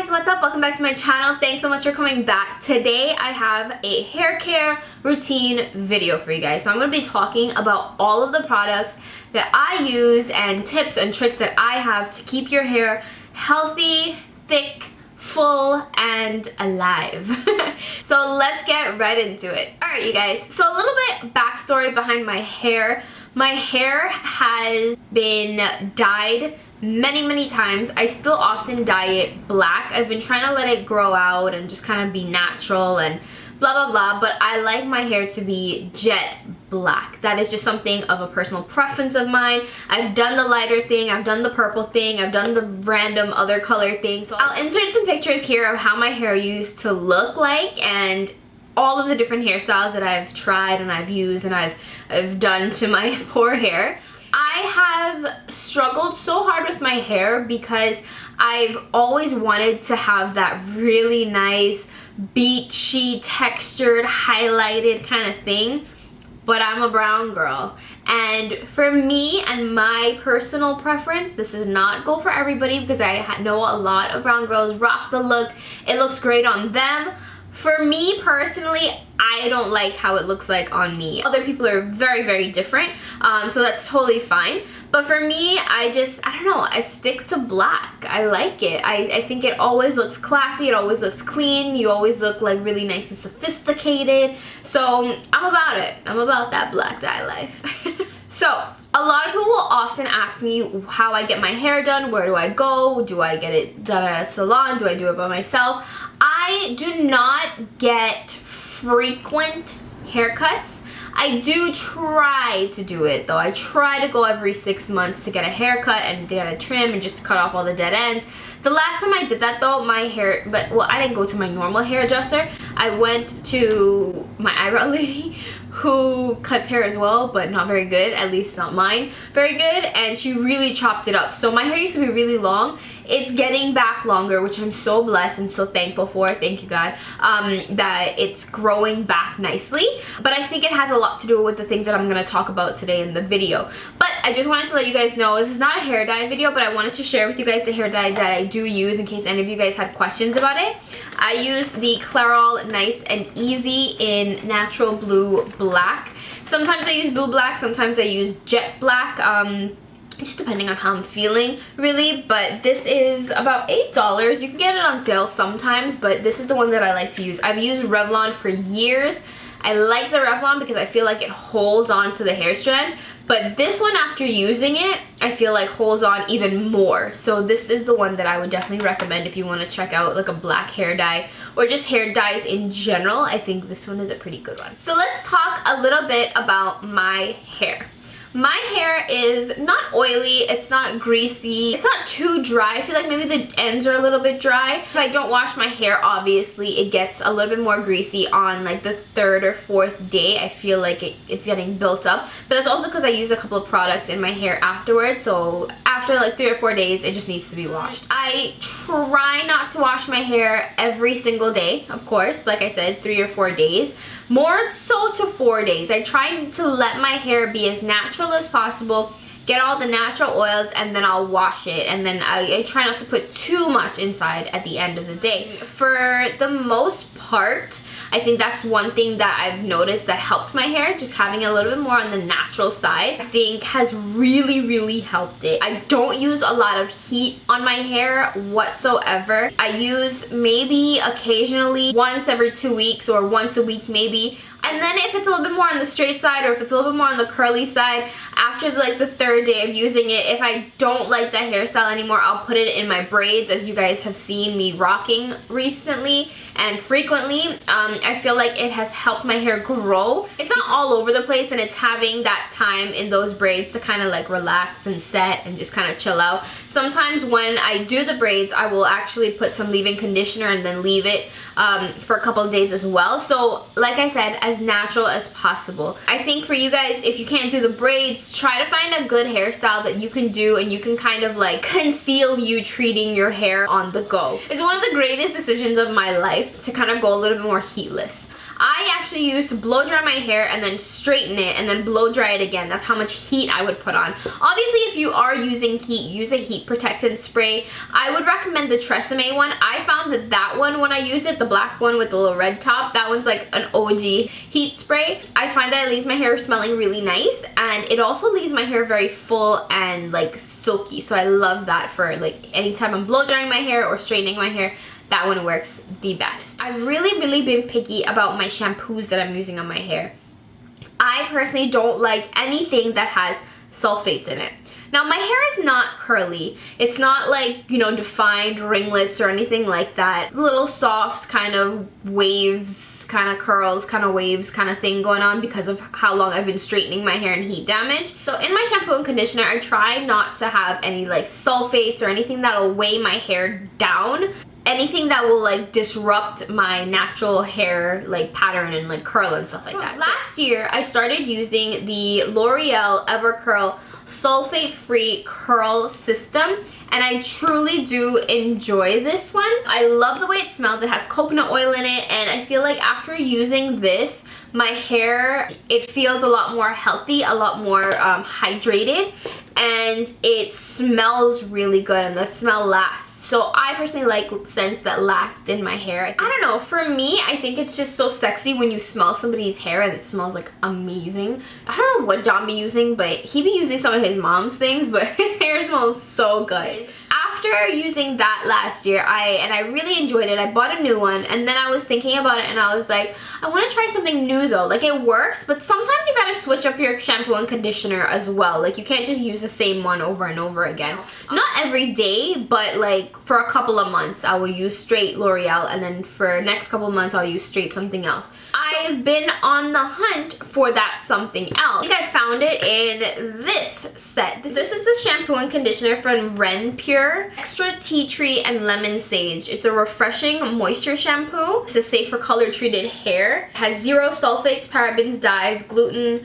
guys, what's up? Welcome back to my channel. Thanks so much for coming back. Today I have a hair care routine video for you guys. So I'm going to be talking about all of the products that I use and tips and tricks that I have to keep your hair healthy, thick, full, and alive. So let's get right into it. Alright you guys, so a little bit backstory behind my hair. My hair has been dyed many times. I still often dye it black. I've been trying to let it grow out and just kind of be natural and blah blah blah, but I like my hair to be jet black. That is just something of a personal preference of mine. I've done the lighter thing, I've done the purple thing, I've done the random other color thing. So I'll insert some pictures here of how my hair used to look like and all of the different hairstyles that I've tried and I've used and I've done to my poor hair. I have struggled so hard with my hair because I've always wanted to have that really nice beachy, textured, highlighted kind of thing, but I'm a brown girl. And for me and my personal preference, this does not go for everybody because I know a lot of brown girls rock the look. It looks great on them. For me personally, I don't like how it looks like on me. Other people are very different, so that's totally fine. But for me, I don't know, I stick to black. I like it. I think it always looks classy, it always looks clean, you always look like really nice and sophisticated. So I'm about it. I'm about that black dye life. So a lot of people will often ask me how I get my hair done, where do I go, do I get it done at a salon, do I do it by myself? I do not get frequent haircuts. I do try to do it though. I try to go every 6 months to get a haircut and get a trim and just to cut off all the dead ends. The last time I did that though, my hair, I didn't go to my normal hairdresser. I went to my eyebrow lady who cuts hair as well, but not very good, at least not mine very good, and she really chopped it up. So my hair used to be really long. It's getting back longer, which I'm so blessed and so thankful for. Thank you, God, that it's growing back nicely. But I think it has a lot to do with the things that I'm going to talk about today in the video. But I just wanted to let you guys know, this is not a hair dye video, but I wanted to share with you guys the hair dye that I do use in case any of you guys had questions about it. I use the Clairol Nice and Easy in Natural Blue Black. Sometimes I use blue black, sometimes I use jet black. Just depending on how I'm feeling, really. But this is about $8. You can get it on sale sometimes, but this is the one that I like to use. I've used Revlon for years. I like the Revlon because I feel like it holds on to the hair strand, but this one, after using it, I feel like holds on even more. So this is the one that I would definitely recommend if you want to check out like a black hair dye or just hair dyes in general. I think this one is a pretty good one. So let's talk a little bit about my hair. My hair is not oily, it's not greasy, it's not too dry. I feel like maybe the ends are a little bit dry. If I don't wash my hair, obviously it gets a little bit more greasy on like the 3rd or 4th day. I feel like it's getting built up. But that's also because I use a couple of products in my hair afterwards. So after like 3 or 4 days, it just needs to be washed. I try not to wash my hair every single day, of course. Like I said, 3 or 4 days. More so to 4 days. I try to let my hair be as natural as possible, get all the natural oils, and then I'll wash it. And then I try not to put too much inside at the end of the day. For the most part, I think that's one thing that I've noticed that helped my hair, just having a little bit more on the natural side, I think has really helped it. I don't use a lot of heat on my hair whatsoever. I use maybe occasionally once every 2 weeks or once a week maybe. And then if it's a little bit more on the straight side or if it's a little bit more on the curly side, after like the 3rd day of using it, if I don't like that hairstyle anymore, I'll put it in my braids, as you guys have seen me rocking recently and frequently. I feel like it has helped my hair grow. It's not all over the place, and it's having that time in those braids to kind of like relax and set and just kind of chill out. Sometimes when I do the braids, I will actually put some leave-in conditioner and then leave it for a couple of days as well. So like I said, as natural as possible. I think for you guys, if you can't do the braids, try to find a good hairstyle that you can do and you can kind of like conceal you treating your hair on the go. It's one of the greatest decisions of my life to kind of go a little bit more heatless. I I actually used to blow dry my hair and then straighten it and then blow dry it again. That's how much heat I would put on. Obviously, if you are using heat, use a heat protectant spray. I would recommend the TRESEMME one. I found that one when I used it, the black one with the little red top, that one's like an OG heat spray. I find that it leaves my hair smelling really nice, and it also leaves my hair very full and like silky. So I love that for like anytime I'm blow drying my hair or straightening my hair. That one works the best. I've really been picky about my shampoos that I'm using on my hair. I personally don't like anything that has sulfates in it. Now, my hair is not curly. It's not like, you know, defined ringlets or anything like that. Little soft kind of waves, kind of curls, kind of waves kind of thing going on because of how long I've been straightening my hair and heat damage. So in my shampoo and conditioner, I try not to have any like sulfates or anything that'll weigh my hair down. Anything that will like disrupt my natural hair like pattern and like curl and stuff like that. Last year I started using the L'Oreal Evercurl sulfate free curl system, and I truly do enjoy this one. I love the way it smells. It has coconut oil in it, and I feel like after using this, my hair, it feels a lot more healthy, a lot more hydrated, and it smells really good, and the smell lasts. So I personally like scents that last in my hair. I don't know, for me, I think it's just so sexy when you smell somebody's hair and it smells like amazing. I don't know what John be using, but he be using some of his mom's things, but his hair smells so good. After using that last year, I really enjoyed it. I bought a new one, and then I was thinking about it and I was like, I want to try something new though. Like, it works, but sometimes you gotta switch up your shampoo and conditioner as well. Like, you can't just use the same one over and over again. Not every day, but like for a couple of months I will use straight L'Oreal, and then for next couple of months I'll use straight something else. I've been on the hunt for that something else. I think I found it in this set. This is the shampoo and conditioner from Ren Pure. Extra tea tree and lemon sage. It's a refreshing moisture shampoo. This is safe for color treated hair. It has 0 sulfates, parabens, dyes, gluten,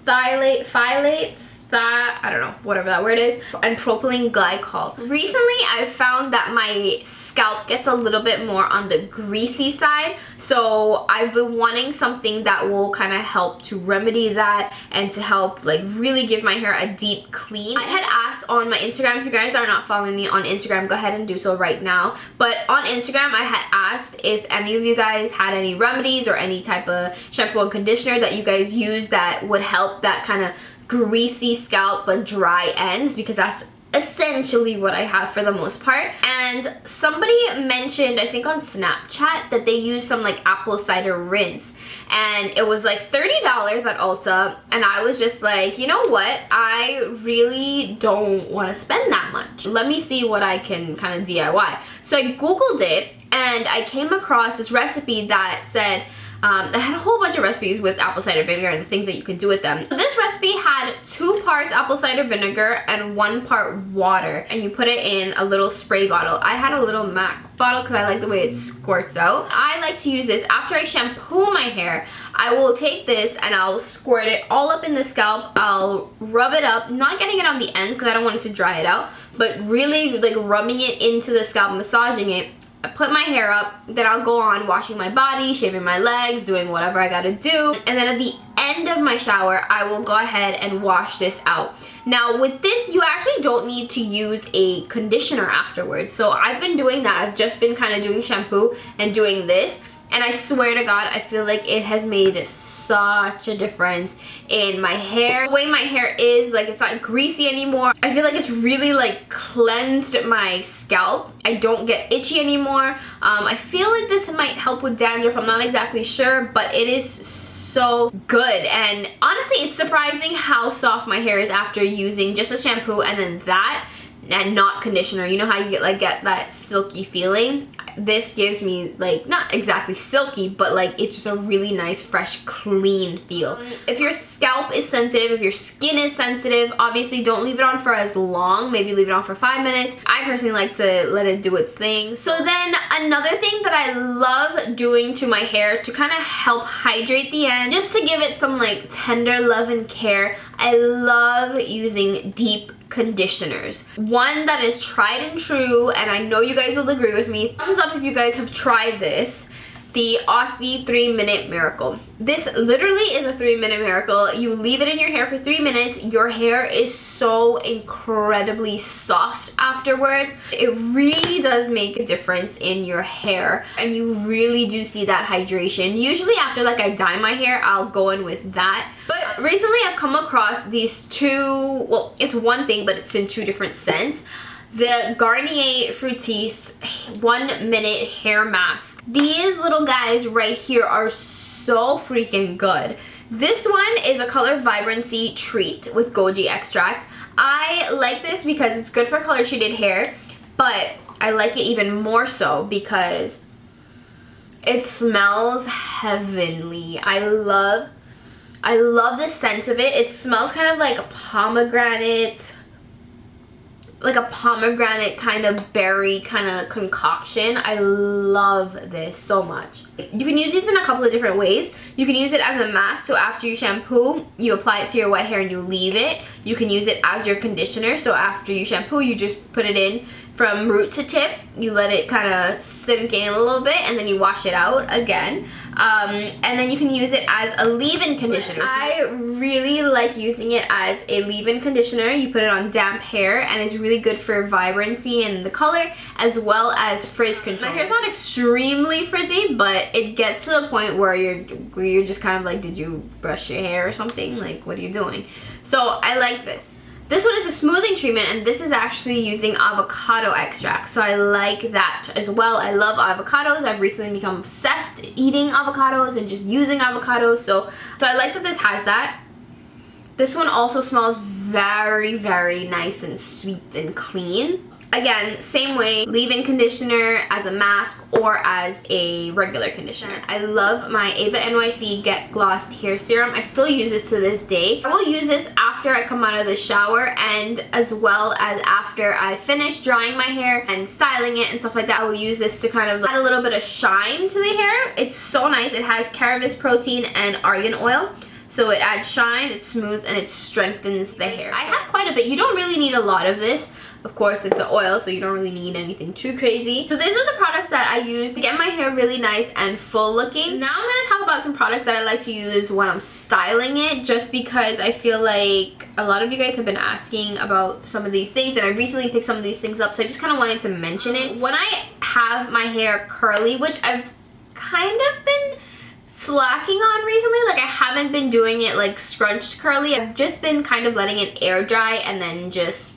phthalates, I don't know, whatever that word is, and propylene glycol. Recently, I've found that my scalp gets a little bit more on the greasy side, so I've been wanting something that will kind of help to remedy that and to help like really give my hair a deep clean. I had asked on my Instagram, if you guys are not following me on Instagram, go ahead and do so right now, but on Instagram I had asked if any of you guys had any remedies or any type of shampoo and conditioner that you guys use that would help that kind of greasy scalp but dry ends, because that's essentially what I have for the most part. And somebody mentioned, I think on Snapchat, that they use some like apple cider rinse, and it was like $30 at Ulta, and I was just like, you know what, I really don't want to spend that much. Let me see what I can kind of DIY. So I googled it, and I came across this recipe that said I had a whole bunch of recipes with apple cider vinegar and the things that you can do with them. So this recipe had 2 parts apple cider vinegar and 1 part water, and you put it in a little spray bottle. I had a little MAC bottle because I like the way it squirts out. I like to use this after I shampoo my hair. I will take this and I'll squirt it all up in the scalp. I'll rub it up, not getting it on the ends because I don't want it to dry it out, but really like rubbing it into the scalp, massaging it. I put my hair up, then I'll go on washing my body, shaving my legs, doing whatever I gotta do, and then at the end of my shower, I will go ahead and wash this out. Now with this, you actually don't need to use a conditioner afterwards, so I've been doing that. I've just been kind of doing shampoo and doing this, and I swear to God, I feel like it has made such a difference in my hair. The way my hair is, like, it's not greasy anymore. I feel like it's really like cleansed my scalp. I don't get itchy anymore. I feel like this might help with dandruff. I'm not exactly sure, but it is so good. And honestly, it's surprising how soft my hair is after using just a shampoo and then that and not conditioner. You know how you get that silky feeling? This gives me like, not exactly silky, but like it's just a really nice, fresh, clean feel. If your scalp is sensitive, if your skin is sensitive, obviously don't leave it on for as long. Maybe leave it on for 5 minutes. I personally like to let it do its thing. So then another thing that I love doing to my hair to kind of help hydrate the end, just to give it some like tender love and care, I love using deep conditioners. One that is tried and true, and I know you guys will agree with me. Thumbs up if you guys have tried this. the Aussie 3-minute miracle. This literally is a 3-minute miracle. You leave it in your hair for 3 minutes. Your hair is so incredibly soft afterwards. It really does make a difference in your hair, and you really do see that hydration. Usually after like I dye my hair, I'll go in with that. But recently I've come across these two, well, it's one thing, but it's in two different scents. The Garnier Fructis 1-minute hair mask. These little guys right here are so freaking good. This one is a color vibrancy treat with goji extract. I like this because it's good for color treated hair, but I like it even more so because it smells heavenly. I love the scent of it. It smells kind of like a pomegranate kind of berry kind of concoction. I love this so much. You can use these in a couple of different ways. You can use it as a mask, so after you shampoo, you apply it to your wet hair and you leave it. You can use it as your conditioner, so after you shampoo, you just put it in from root to tip. You let it kind of sink in a little bit and then you wash it out again. And then you can use it as a leave-in conditioner. I really like using it as a leave-in conditioner. You put it on damp hair and it's really good for vibrancy and the color, as well as frizz control. My hair's not extremely frizzy, but it gets to the point where you're just kind of like, did you brush your hair or something? Like, what are you doing? So I like this. This one is a smoothing treatment, and this is actually using avocado extract, so I like that as well. I love avocados. I've recently become obsessed eating avocados and just using avocados, so I like that this has that. This one also smells very, very nice and sweet and clean. Again, same way, leave-in conditioner as a mask or as a regular conditioner. I love my Ava NYC Get Glossed Hair Serum. I still use this to this day. I will use this after I come out of the shower, and as well as after I finish drying my hair and styling it and stuff like that. I will use this to kind of add a little bit of shine to the hair. It's so nice. It has cannabis protein and argan oil. So it adds shine, it smooths, and it strengthens the hair. I have quite a bit. You don't really need a lot of this. Of course, it's an oil, so you don't really need anything too crazy. So these are the products that I use to get my hair really nice and full looking. Now I'm going to talk about some products that I like to use when I'm styling it, just because I feel like a lot of you guys have been asking about some of these things, and I recently picked some of these things up, so I just kind of wanted to mention it. When I have my hair curly, which I've kind of been slacking on recently, like I haven't been doing it like scrunched curly. I've just been kind of letting it air dry and then just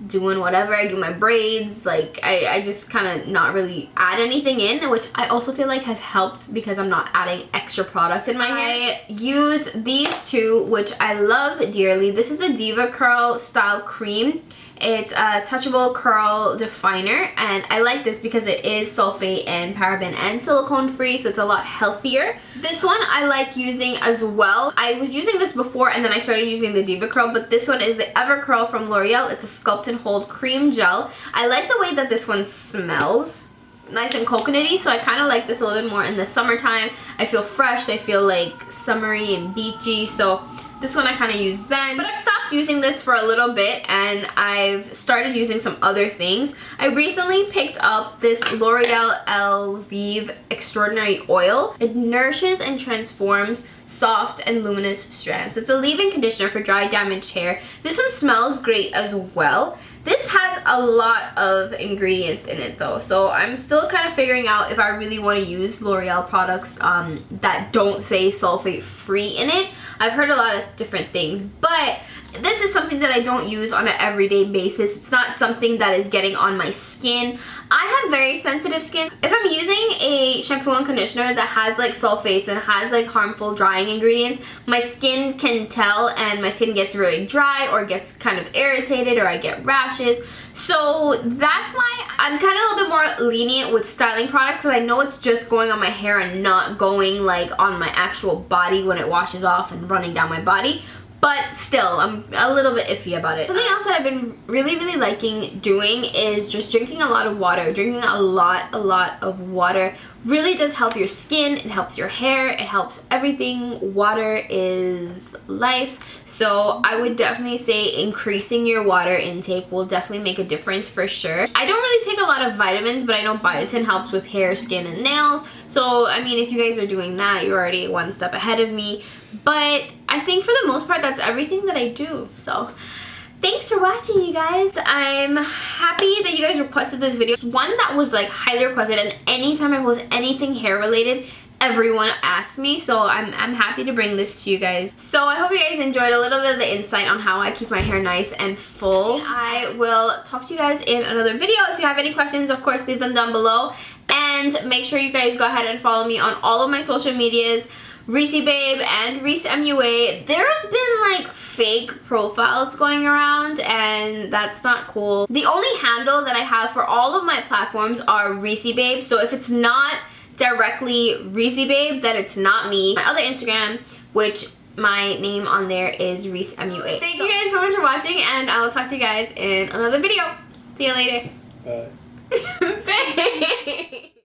doing whatever. I do my braids, like I just kind of not really add anything in, which I also feel like has helped because I'm not adding extra products in my hair. I use these two, which I love dearly. This is a Diva Curl Style Cream. It's a touchable curl definer, and I like this because it is sulfate and paraben and silicone free, so it's a lot healthier. This one I like using as well. I was using this before and then I started using the Diva Curl, but this one is the Ever Curl from L'Oreal. It's a sculpt and hold cream gel. I like the way that this one smells. Nice and coconutty, so I kind of like this a little bit more in the summertime. I feel fresh, I feel like summery and beachy, so this one I kind of use then. But I've stopped using this for a little bit and I've started using some other things. I recently picked up this L'Oreal Elvive Extraordinary Oil. It nourishes and transforms soft and luminous strands. So it's a leave-in conditioner for dry, damaged hair. This one smells great as well. This has a lot of ingredients in it though, so I'm still kind of figuring out if I really want to use L'Oreal products that don't say sulfate free in it. I've heard a lot of different things, but this is something that I don't use on an everyday basis. It's not something that is getting on my skin. I have very sensitive skin. If I'm using a shampoo and conditioner that has like sulfates and has like harmful drying ingredients, my skin can tell and my skin gets really dry or gets kind of irritated, or I get rashes. So that's why I'm kind of a little bit more lenient with styling products, because I know it's just going on my hair and not going like on my actual body when it washes off and running down my body. But still, I'm a little bit iffy about it. Something else that I've been really liking doing is just drinking a lot of water. Drinking a lot of water really does help your skin, it helps your hair, it helps everything. Water is life. So I would definitely say increasing your water intake will definitely make a difference for sure. I don't really take a lot of vitamins, but I know biotin helps with hair, skin, and nails. So, I mean, if you guys are doing that, you're already one step ahead of me. But I think for the most part, that's everything that I do. So, thanks for watching, you guys. I'm happy that you guys requested this video. It's one that was like highly requested, and anytime I post anything hair related, everyone asked me, so I'm happy to bring this to you guys. So I hope you guys enjoyed a little bit of the insight on how I keep my hair nice and full. I will talk to you guys in another video. If you have any questions, of course, leave them down below. And make sure you guys go ahead and follow me on all of my social medias, Reesiibabe and Reesiibabe. There's been like fake profiles going around, and that's not cool. The only handle that I have for all of my platforms are Reesiibabe, so if it's not directly Reesiibabe, then it's not me. My other Instagram, which my name on there is Reesiibabe. Thank you guys so much for watching, and I will talk to you guys in another video. See you later. Bye. Bye.